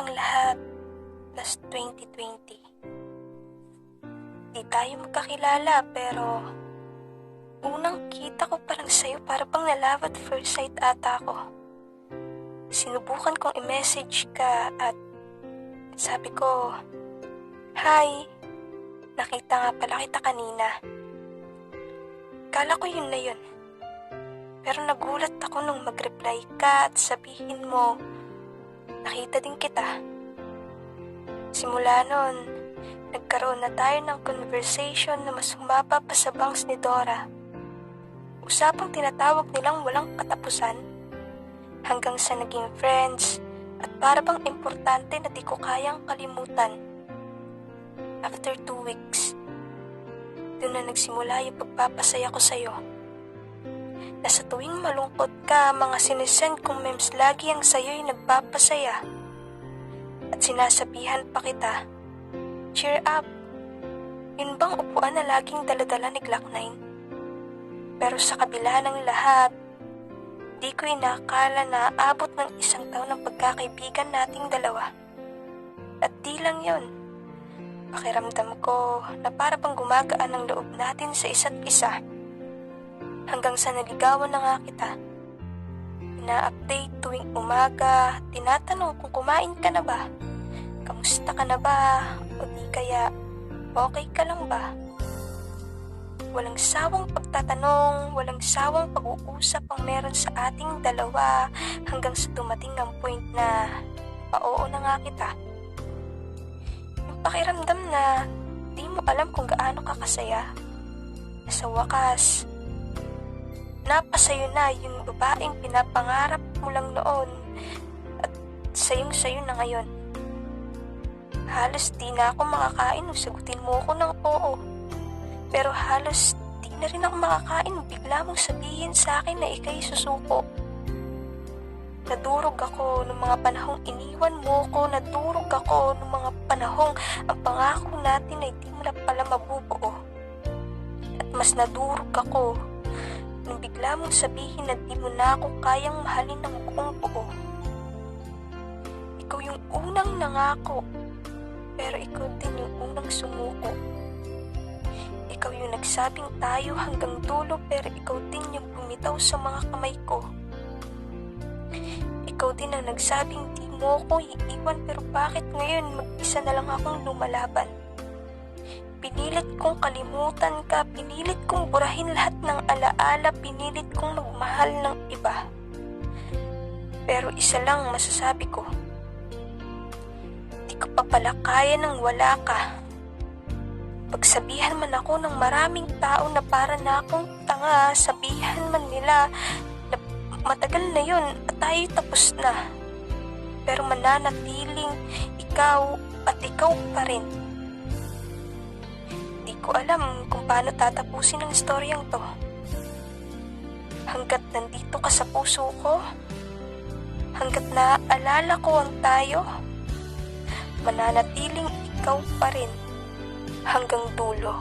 ang lahat, last 2020. Di tayo magkakilala pero unang kita ko pa lang sa'yo para bang na-love at first sight ata ako. Sinubukan kong i-message ka at sabi ko, "Hi, nakita nga pala kita kanina." Kala ko yun na yun. Pero nagulat ako nung mag-reply ka at sabihin mo, "Nakita din kita." Simula nun, nagkaroon na tayo ng conversation na mas humaba pa sa bangs ni Dora. Usapang tinatawag nilang walang katapusan, hanggang sa naging friends at para bang importante na di ko kayang kalimutan. After 2 weeks, doon na nagsimula yung pagpapasaya ko sa'yo. Na sa tuwing malungkot ka, mga sinisend kong memes lagi ang sa'yo'y nagpapasaya. At sinasabihan pa kita, "Cheer up." Yun bang upuan na laging daladala ni Glock 9? Pero sa kabila ng lahat, di ko inakala na aabot ng 1 taon ng pagkakaibigan nating dalawa. At di lang yun, pakiramdam ko na para bang gumagaan ang loob natin sa isa't isa. Hanggang sa naligawan na nga kita. Ina-update tuwing umaga, tinatanong kung kumain ka na ba, kamusta ka na ba, o di kaya okay ka lang ba? Walang sawang pagtatanong, walang sawang pag-uusap ang meron sa ating dalawa hanggang sa dumating ang point na pa-oo na nga kita. Yung pakiramdam na di mo alam kung gaano ka kasaya. Sa wakas, napasayo na yung babaeng pinapangarap mo lang noon at sayong-sayo na ngayon. Halos di na ako makakain nung sagutin mo ako ng oo. Pero halos di na rin ako makakain bigla mong sabihin sa akin na ika'y susuko. Nadurog ako nung mga panahong iniwan mo ko. Nadurog ako nung mga panahong ang pangako natin ay di mo na pala mabubuo. At mas nadurog ako nung bigla mong sabihin na di mo na ako kayang mahalin ng buong buo. Ikaw yung unang nangako, pero ikaw din yung unang sumuko. Ikaw yung nagsabing tayo hanggang dulo, pero ikaw din yung bumitaw sa mga kamay ko. Ikaw din ang nagsabing di mo ako iiwan, pero bakit ngayon mag-isa na lang akong lumalaban? Pinilit kong kalimutan ka, pinilit kong burahin lahat ng alaala, pinilit kong magmahal ng iba. Pero isa lang masasabi ko, di ko pa pala kaya nang wala ka. Pagsabihan man ako ng maraming tao na para na akong tanga, sabihan man nila na matagal na yun at tayo tapos na. Pero mananatiling ikaw at ikaw pa rin. Di ko alam kung paano tatapusin ang istoryang to. Hanggat nandito ka sa puso ko, hanggat naaalala ko ang tayo, mananatiling ikaw pa rin hanggang dulo.